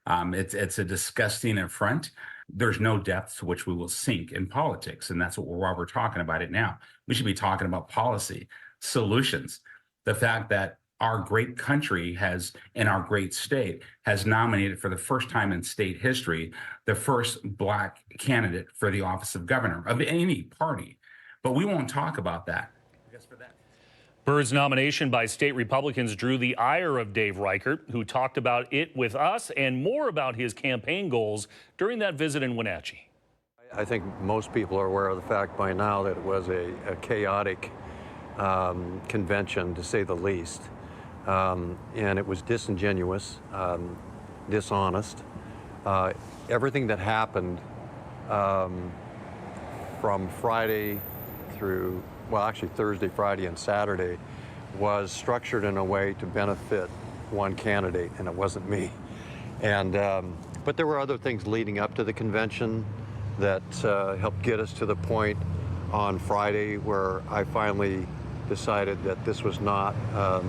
It's a disgusting affront. There's no depth to which we will sink in politics, and that's what we're talking about it now. We should be talking about policy, solutions. The fact that our great country has, in our great state, has nominated for the first time in state history, the first Black candidate for the office of governor of any party. But we won't talk about that. Byrd's nomination by state Republicans drew the ire of Dave Reichert, who talked about it with us and more about his campaign goals during that visit in Wenatchee. I think most people are aware of the fact by now that it was a chaotic convention, to say the least. And it was disingenuous, dishonest. Everything that happened from Friday through, well, actually Thursday, Friday, and Saturday was structured in a way to benefit one candidate, and it wasn't me. And but there were other things leading up to the convention that helped get us to the point on Friday where I finally decided that this was not a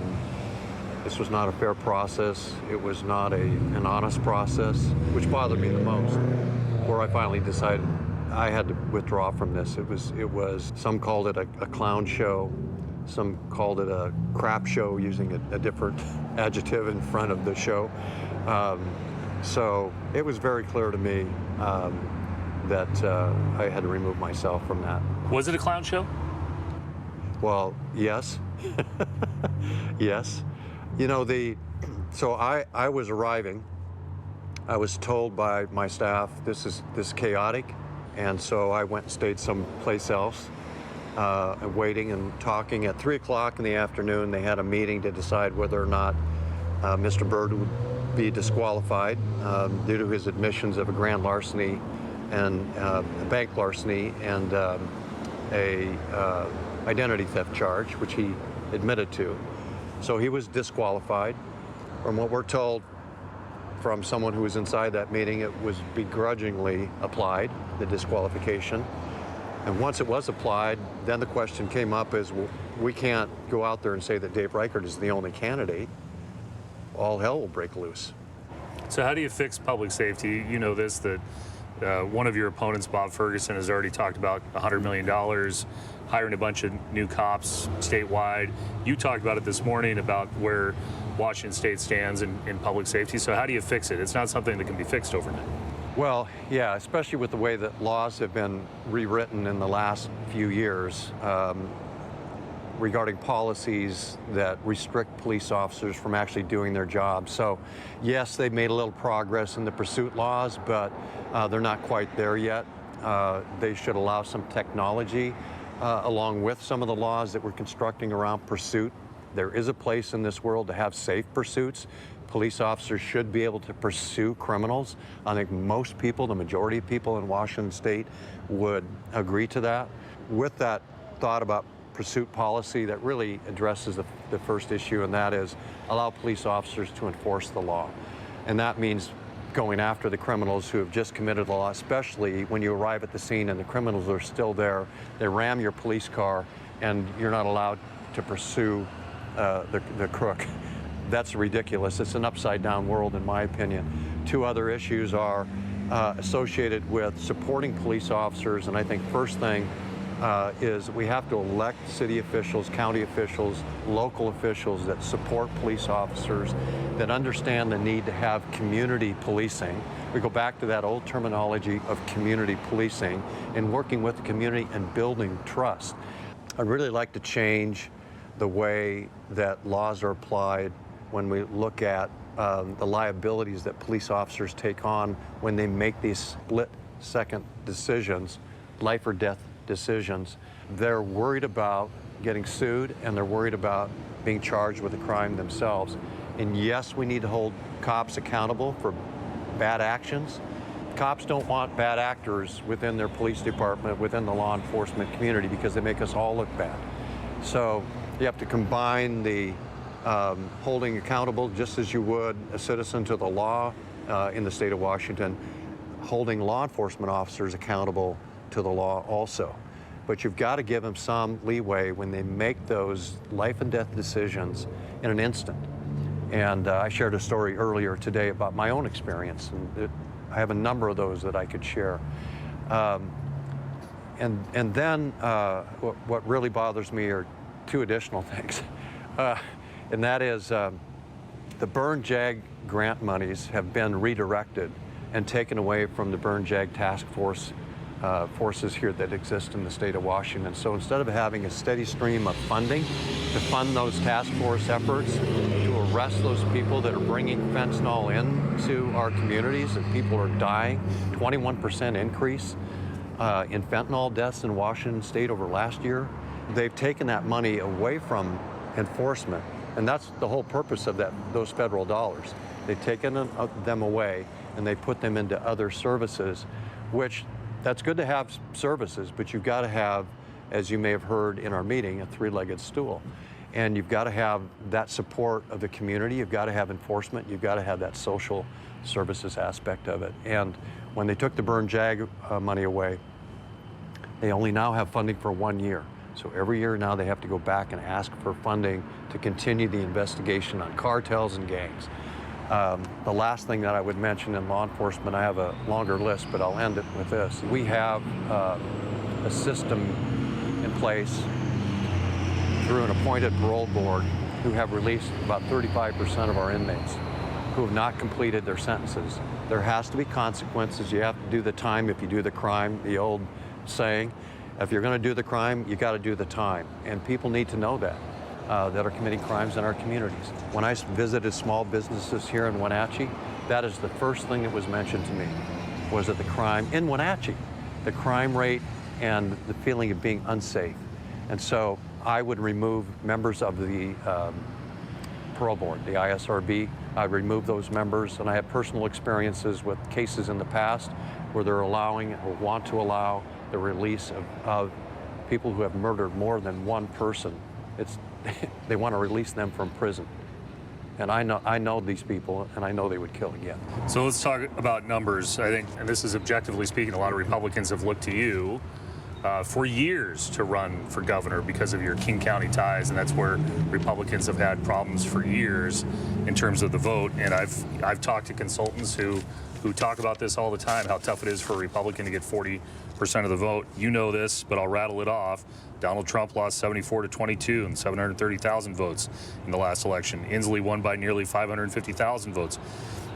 fair process. It was not an honest process, which bothered me the most, where I finally decided I had to withdraw from this. It was some called it a clown show, some called it a crap show, using a different adjective in front of the show. So it was very clear to me that I had to remove myself from that. Was it a clown show? Well, yes. Yes. You know, so I was arriving. I was told by my staff, this is chaotic. And so I went and stayed someplace else, waiting and talking. At 3 o'clock in the afternoon, they had a meeting to decide whether or not Mr. Byrd would be disqualified due to his admissions of a grand larceny and a bank larceny and a identity theft charge, which he admitted to. So he was disqualified. From what we're told from someone who was inside that meeting, it was begrudgingly applied, the disqualification. And once it was applied, then the question came up is, well, we can't go out there and say that Dave Reichert is the only candidate. All hell will break loose. So how do you fix public safety? You know this, that One of your opponents, Bob Ferguson, has already talked about $100 million, hiring a bunch of new cops statewide. You talked about it this morning about where Washington State stands in public safety. So how do you fix it? It's not something that can be fixed overnight. Well, yeah, especially with the way that laws have been rewritten in the last few years regarding policies that restrict police officers from actually doing their job. So, yes, they've made a little progress in the pursuit laws, but they're not quite there yet. They should allow some technology along with some of the laws that we're constructing around pursuit. There is a place in this world to have safe pursuits. Police officers should be able to pursue criminals. I think most people, the majority of people in Washington State, would agree to that. With that thought about pursuit policy, that really addresses the first issue, and that is allow police officers to enforce the law. And that means going after the criminals who have just committed the law, especially when you arrive at the scene and the criminals are still there. They ram your police car, and you're not allowed to pursue the crook. That's ridiculous. It's an upside-down world, in my opinion. Two other issues are associated with supporting police officers, and I think first thing is we have to elect city officials, county officials, local officials that support police officers, that understand the need to have community policing. We go back to that old terminology of community policing and working with the community and building trust. I'd really like to change the way that laws are applied when we look at the liabilities that police officers take on when they make these split-second decisions, life or death decisions. They're worried about getting sued, and they're worried about being charged with a crime themselves. And yes, we need to hold cops accountable for bad actions. Cops don't want bad actors within their police department, within the law enforcement community, because they make us all look bad. So you have to combine the holding accountable, just as you would a citizen to the law in the state of Washington, holding law enforcement officers accountable to the law also. But you've got to give them some leeway when they make those life and death decisions in an instant. And I shared a story earlier today about my own experience, and I have a number of those that I could share. And then what really bothers me are two additional things. And that is the Burn JAG grant monies have been redirected and taken away from the Burn JAG task force forces here that exist in the state of Washington. So instead of having a steady stream of funding to fund those task force efforts, to arrest those people that are bringing fentanyl into our communities and people are dying, 21% increase in fentanyl deaths in Washington State over last year. They've taken that money away from enforcement, and that's the whole purpose of those federal dollars. They've taken them away and they put them into other services, which that's good to have services, but you've got to have, as you may have heard in our meeting, a three-legged stool. And you've got to have that support of the community, you've got to have enforcement, you've got to have that social services aspect of it. And when they took the Burn JAG money away, they only now have funding for 1 year. So every year now they have to go back and ask for funding to continue the investigation on cartels and gangs. The last thing that I would mention in law enforcement, I have a longer list, but I'll end it with this. We have a system in place through an appointed parole board who have released about 35% of our inmates who have not completed their sentences. There has to be consequences. You have to do the time if you do the crime, the old saying. If you're going to do the crime, you got to do the time. And people need to know that are committing crimes in our communities. When I visited small businesses here in Wenatchee, that is the first thing that was mentioned to me, was that the crime in Wenatchee, the crime rate and the feeling of being unsafe. And so I would remove members of the parole board, the ISRB. I'd remove those members, and I have personal experiences with cases in the past where they're allowing or want to allow the release of people who have murdered more than one person. They want to release them from prison. And I know these people, and I know they would kill again. So let's talk about numbers. I think, and this is objectively speaking, a lot of Republicans have looked to you for years to run for governor because of your King County ties, and that's where Republicans have had problems for years in terms of the vote. And I've talked to consultants who who talk about this all the time, how tough it is for a Republican to get 40% of the vote. You know this, but I'll rattle it off. Donald Trump lost 74-22 and 730,000 votes in the last election. Inslee won by nearly 550,000 votes.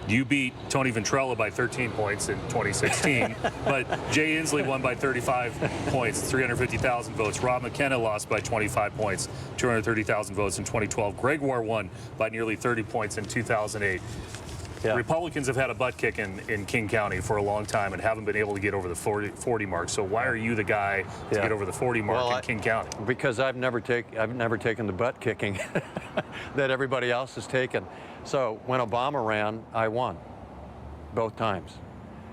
You beat Tony Ventrella by 13 points in 2016, but Jay Inslee won by 35 points, 350,000 votes. Rob McKenna lost by 25 points, 230,000 votes in 2012. Gregoire won by nearly 30 points in 2008. Yeah. Republicans have had a butt kick in King County for a long time and haven't been able to get over the 40 mark. So why are you the guy to get over the 40 mark in King County? Because I've never taken the butt kicking that everybody else has taken. So when Obama ran, I won both times.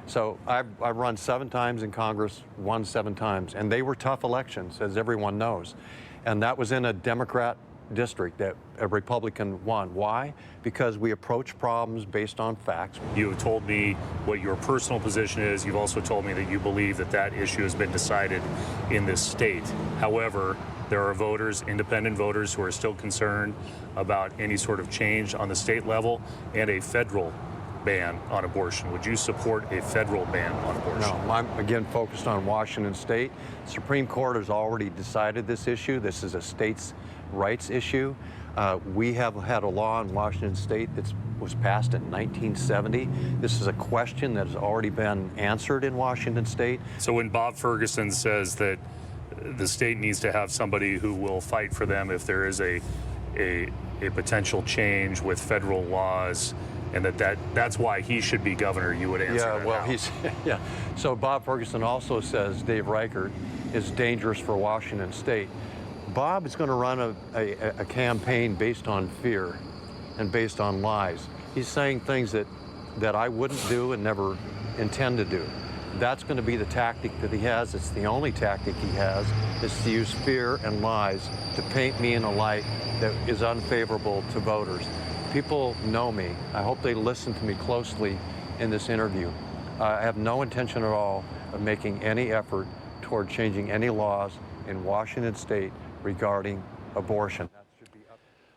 So I've run 7 times in Congress, won 7 times, and they were tough elections, as everyone knows. And that was in a Democrat district that a Republican won. Why? Because we approach problems based on facts. You have told me what your personal position is. You've also told me that you believe that that issue has been decided in this state. However, there are voters, independent voters, who are still concerned about any sort of change on the state level and a federal ban on abortion. Would you support a federal ban on abortion? No, I'm again focused on Washington State. The Supreme Court has already decided this issue. This is a states' rights issue. We have had a law in Washington State that was passed in 1970. This is a question that has already been answered in Washington State. So when Bob Ferguson says that the state needs to have somebody who will fight for them if there is a potential change with federal laws, and that's why he should be governor, you would answer that now. Yeah. So Bob Ferguson also says Dave Reichert is dangerous for Washington State. Bob is going to run a campaign based on fear and based on lies. He's saying things that I wouldn't do and never intend to do. That's going to be the tactic that he has. It's the only tactic he has, is to use fear and lies to paint me in a light that is unfavorable to voters. People know me. I hope they listen to me closely in this interview. I have no intention at all of making any effort toward changing any laws in Washington State regarding abortion.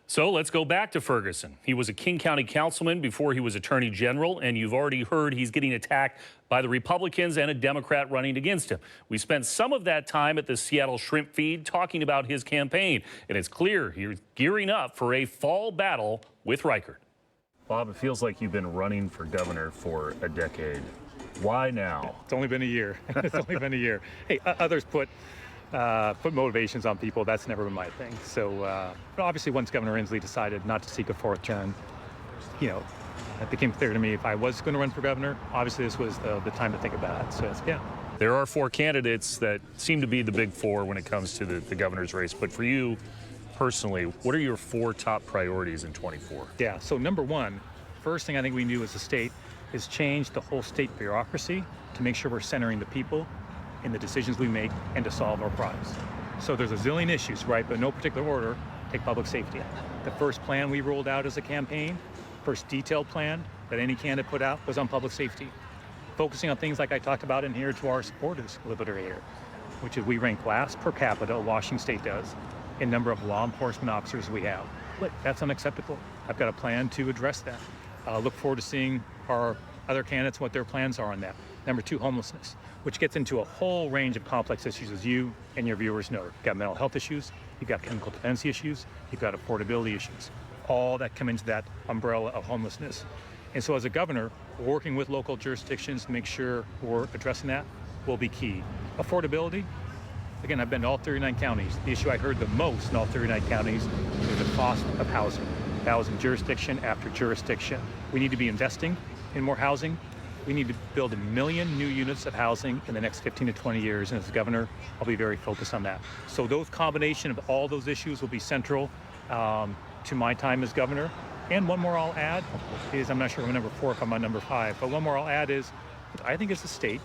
So let's go back to Ferguson. He was a King County councilman before he was attorney general, and you've already heard he's getting attacked by the Republicans and a Democrat running against him. We spent some of that time at the Seattle Shrimp Feed talking about his campaign, and it's clear he's gearing up for a fall battle with Reichert. Bob, it feels like you've been running for governor for a decade. Why now? It's only been a year. It's only been a year. Hey, others put motivations on people. That's never been my thing. So but obviously once Governor Inslee decided not to seek a 4th term, it became clear to me if I was going to run for governor, obviously this was the time to think about it. So yeah. There are 4 candidates that seem to be the big 4 when it comes to the governor's race. But for you personally, what are your 4 top priorities in 24? Yeah, so number 1, first thing I think we do as a state is change the whole state bureaucracy to make sure we're centering the people in the decisions we make and to solve our problems. So there's a zillion issues, right? But in no particular order, take public safety. The first plan we rolled out as a campaign, first detailed plan that any candidate put out was on public safety. Focusing on things like I talked about in here to our supporters a little bit earlier, which is we rank last per capita, Washington State does, in number of law enforcement officers we have. Look, that's unacceptable. I've got a plan to address that. Look forward to seeing our other candidates, what their plans are on that. Number 2, homelessness, which gets into a whole range of complex issues, as you and your viewers know. You've got mental health issues, you've got chemical dependency issues, you've got affordability issues, all that come into that umbrella of homelessness. And so as a governor, working with local jurisdictions to make sure we're addressing that will be key. Affordability, again, I've been to all 39 counties. The issue I heard the most in all 39 counties is the cost of housing. Housing jurisdiction after jurisdiction. We need to be investing in more housing. We need to build 1 million new units of housing in the next 15 to 20 years, and as governor, I'll be very focused on that. So those combination of all those issues will be central to my time as governor. And one more I'll add is, I'm not sure if I'm number 4, if I'm on number 5, but one more I'll add is, I think as a state,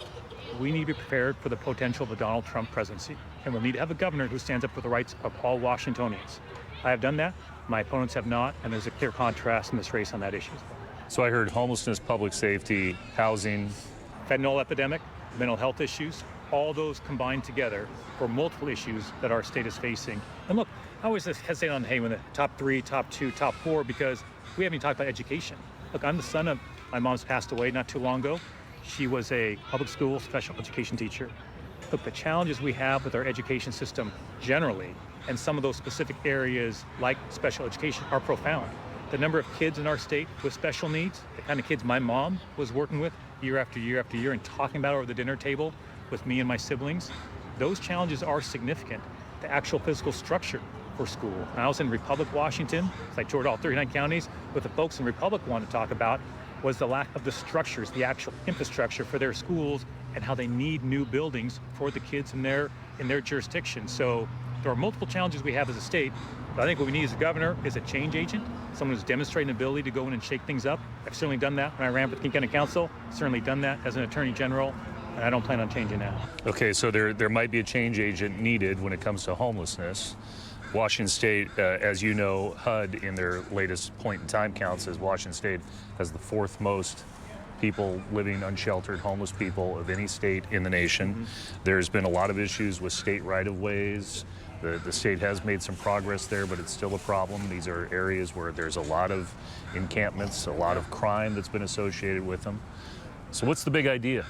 we need to be prepared for the potential of a Donald Trump presidency, and we'll need to have a governor who stands up for the rights of all Washingtonians. I have done that, my opponents have not, and there's a clear contrast in this race on that issue. So I heard homelessness, public safety, housing. Fentanyl epidemic, mental health issues, all those combined together for multiple issues that our state is facing. And look, I always hesitate on, hey, when the top 3, top 2, top 4, because we haven't even talked about education. Look, I'm the son of My mom's passed away not too long ago. She was a public school special education teacher. Look, the challenges we have with our education system generally, and some of those specific areas like special education, are profound. The number of kids in our state with special needs, the kind of kids my mom was working with year after year after year and talking about over the dinner table with me and my siblings, those challenges are significant. The actual physical structure for school. I was in Republic, Washington, so I toured all 39 counties. What the folks in Republic wanted to talk about was the lack of the structures, the actual infrastructure for their schools, and how they need new buildings for the kids in their jurisdiction. So there are multiple challenges we have as a state, but I think what we need as a governor is a change agent, someone who's demonstrating an ability to go in and shake things up. I've certainly done that when I ran for the King County Council, certainly done that as an attorney general, and I don't plan on changing that. Okay, so there might be a change agent needed when it comes to homelessness. Washington State, as you know, HUD in their latest point in time count says Washington State has the fourth most people living unsheltered, homeless people of any state in the nation. Mm-hmm. There's been a lot of issues with state right-of-ways. The state has made some progress there, but it's still a problem. These are areas where there's a lot of encampments, a lot of crime that's been associated with them. So what's the big idea?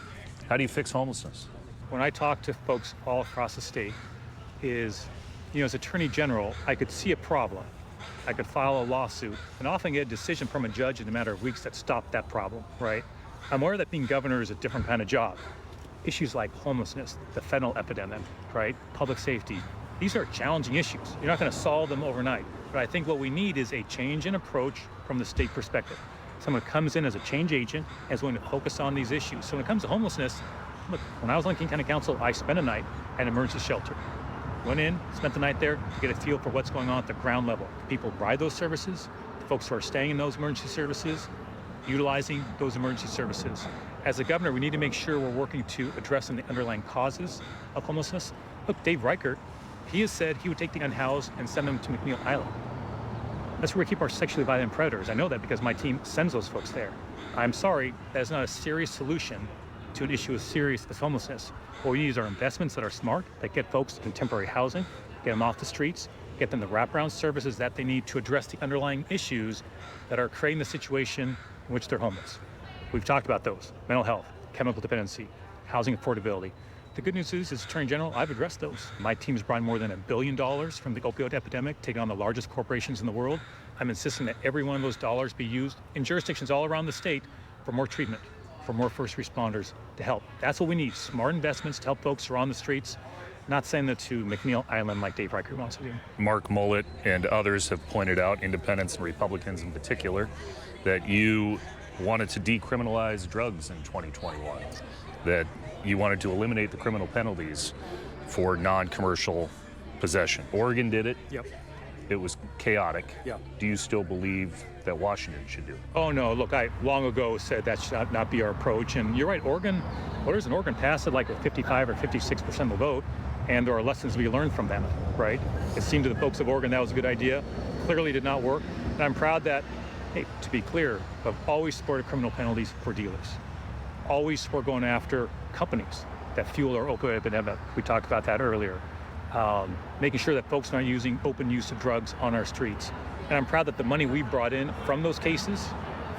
How do you fix homelessness? When I talk to folks all across the state is, as Attorney General, I could see a problem. I could file a lawsuit and often get a decision from a judge in a matter of weeks that stopped that problem, right? I'm aware that being governor is a different kind of job. Issues like homelessness, the fentanyl epidemic, right? Public safety. These are challenging issues. You're not going to solve them overnight. But I think what we need is a change in approach from the state perspective. Someone comes in as a change agent and is going to focus on these issues. So when it comes to homelessness, look, when I was on King County Council, I spent a night at an emergency shelter. Went in, spent the night there to get a feel for what's going on at the ground level. The people who provide those services, the folks who are staying in those emergency services, utilizing those emergency services. As a governor, we need to make sure we're working to address the underlying causes of homelessness. Look, Dave Reichert, he has said he would take the unhoused and send them to McNeil Island. That's where we keep our sexually violent predators. I know that because my team sends those folks there. I'm sorry, that is not a serious solution to an issue as serious as homelessness. What we need is our investments that are smart, that get folks in temporary housing, get them off the streets, get them the wraparound services that they need to address the underlying issues that are creating the situation in which they're homeless. We've talked about those: mental health, chemical dependency, housing affordability. The good news is, as Attorney General, I've addressed those. My team's brought in more than $1 billion from the opioid epidemic, taking on the largest corporations in the world. I'm insisting that every one of those dollars be used in jurisdictions all around the state for more treatment, for more first responders to help. That's what we need: smart investments to help folks who are on the streets, not send them to McNeil Island like Dave Reichert wants to do. Mark Mullet and others have pointed out, independents and Republicans in particular, that you wanted to decriminalize drugs in 2021, that you wanted to eliminate the criminal penalties for non-commercial possession. Oregon did it. Yep. It was chaotic. Yeah. Do you still believe that Washington should do it? Oh no, look, I long ago said that should not be our approach. And you're right, voters in Oregon passed it like with 55 or 56% of the vote, and there are lessons to be learned from them, right? It seemed to the folks of Oregon that was a good idea. Clearly did not work. And I'm proud that, hey, to be clear, I've always supported criminal penalties for dealers. Always support going after companies that fuel our opioid epidemic. We talked about that earlier. Making sure that folks aren't using open use of drugs on our streets. And I'm proud that the money we brought in from those cases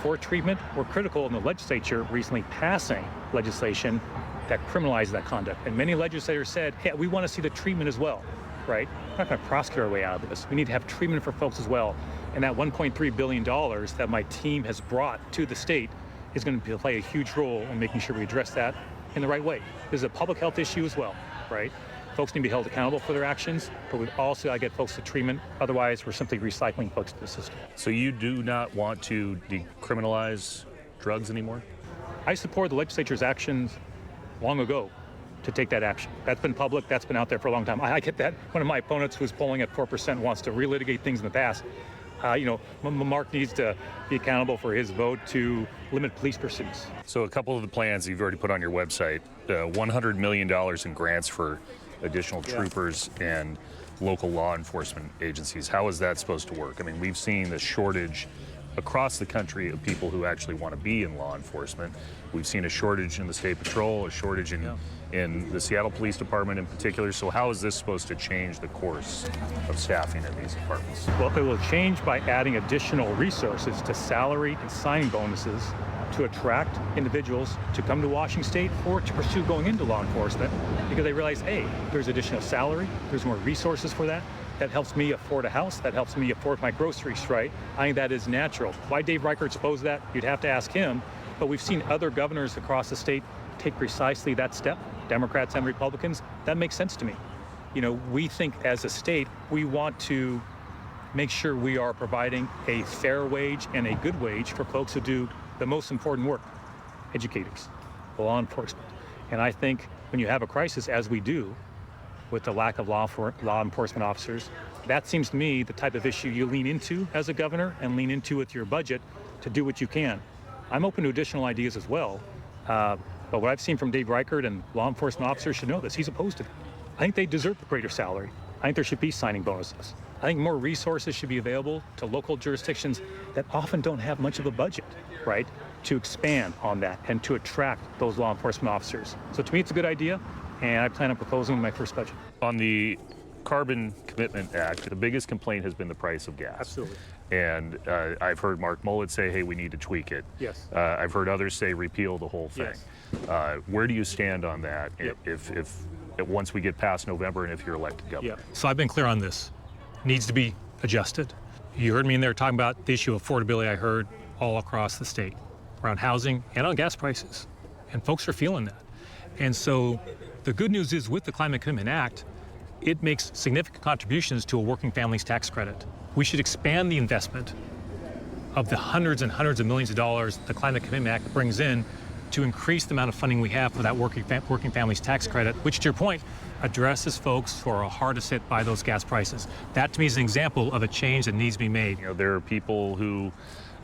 for treatment were critical in the legislature recently passing legislation that criminalized that conduct. And many legislators said, hey, we want to see the treatment as well, right? We're not going to prosecute our way out of this. We need to have treatment for folks as well. And that $1.3 billion that my team has brought to the state is going to play a huge role in making sure we address that in the right way. This is a public health issue as well, right? Folks need to be held accountable for their actions, but we've also got to get folks to treatment. Otherwise, we're simply recycling folks to the system. So you do not want to decriminalize drugs anymore? I support the legislature's actions long ago to take that action. That's been public, that's been out there for a long time. I get that. One of my opponents who's polling at 4% wants to relitigate things in the past. Mark needs to be accountable for his vote to limit police pursuits. So a couple of the plans you've already put on your website, $100 million in grants for additional troopers and local law enforcement agencies. How is that supposed to work? I mean, we've seen the shortage across the country of people who actually want to be in law enforcement. We've seen a shortage in the State Patrol, a shortage in the Seattle Police Department in particular. So how is this supposed to change the course of staffing in these departments? Well, it will change by adding additional resources to salary and signing bonuses to attract individuals to come to Washington State or to pursue going into law enforcement because they realize, hey, there's additional salary, there's more resources for that. That helps me afford a house, that helps me afford my groceries, right? I think that is natural. Why Dave Reichert exposed that, you'd have to ask him, but we've seen other governors across the state take precisely that step, Democrats and Republicans. That makes sense to me. You know, we think as a state, we want to make sure we are providing a fair wage and a good wage for folks who do the most important work, educators, law enforcement. And I think when you have a crisis, as we do, with the lack of law enforcement officers, that seems to me the type of issue you lean into as a governor and lean into with your budget to do what you can. I'm open to additional ideas as well, but what I've seen from Dave Reichert and law enforcement officers should know this, he's opposed to it. I think they deserve a greater salary. I think there should be signing bonuses. I think more resources should be available to local jurisdictions that often don't have much of a budget, right, to expand on that and to attract those law enforcement officers. So to me, it's a good idea, and I plan on proposing in my first budget. On the Carbon Commitment Act, the biggest complaint has been the price of gas. Absolutely. And I've heard Mark Mullet say, hey, we need to tweak it. Yes. I've heard others say repeal the whole thing. Yes. Where do you stand on that Yep. if once we get past November and if you're elected governor? Yeah. So I've been clear on this. Needs to be adjusted. You heard me in there talking about the issue of affordability. I heard all across the state around housing and on gas prices. And folks are feeling that. And so the good news is with the Climate Commitment Act, it makes significant contributions to a working family's tax credit. We should expand the investment of the hundreds and hundreds of millions of dollars the Climate Commitment Act brings in to increase the amount of funding we have for that working family's tax credit, which, to your point, addresses folks who are hardest hit by those gas prices. That, to me, is an example of a change that needs to be made. You know, there are people who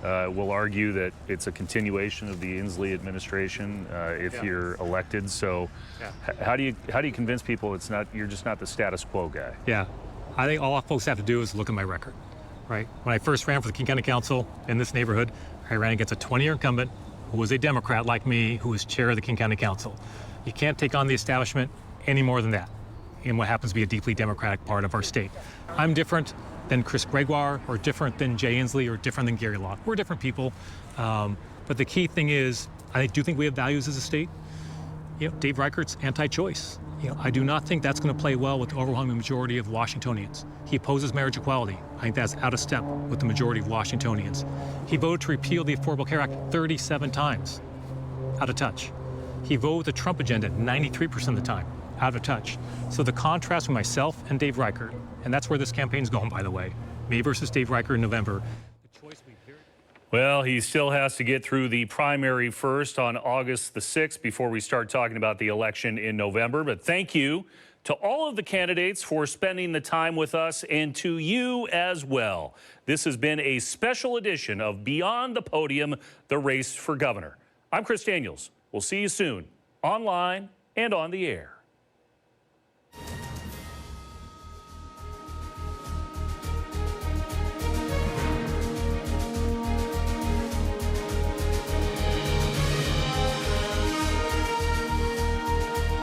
will argue that it's a continuation of the Inslee administration if you're elected. So, how do you convince people it's not, you're just not the status quo guy? Yeah, I think all folks have to do is look at my record, right? When I first ran for the King County Council in this neighborhood, I ran against a 20-year incumbent who was a Democrat like me, who was chair of the King County Council. You can't take on the establishment any more than that in what happens to be a deeply Democratic part of our state. I'm different than Chris Gregoire, or different than Jay Inslee, or different than Gary Locke. We're different people, but the key thing is, I do think we have values as a state. You know, Dave Reichert's anti-choice. You know, I do not think that's going to play well with the overwhelming majority of Washingtonians. He opposes marriage equality. I think that's out of step with the majority of Washingtonians. He voted to repeal the Affordable Care Act 37 times, out of touch. He voted with the Trump agenda 93% of the time, out of touch. So the contrast with myself and Dave Reichert, and that's where this campaign's going, by the way, me versus Dave Reichert in November. Well, he still has to get through the primary first on August the 6th before we start talking about the election in November. But thank you to all of the candidates for spending the time with us, and to you as well. This has been a special edition of Beyond the Podium, the Race for Governor. I'm Chris Daniels. We'll see you soon, online and on the air.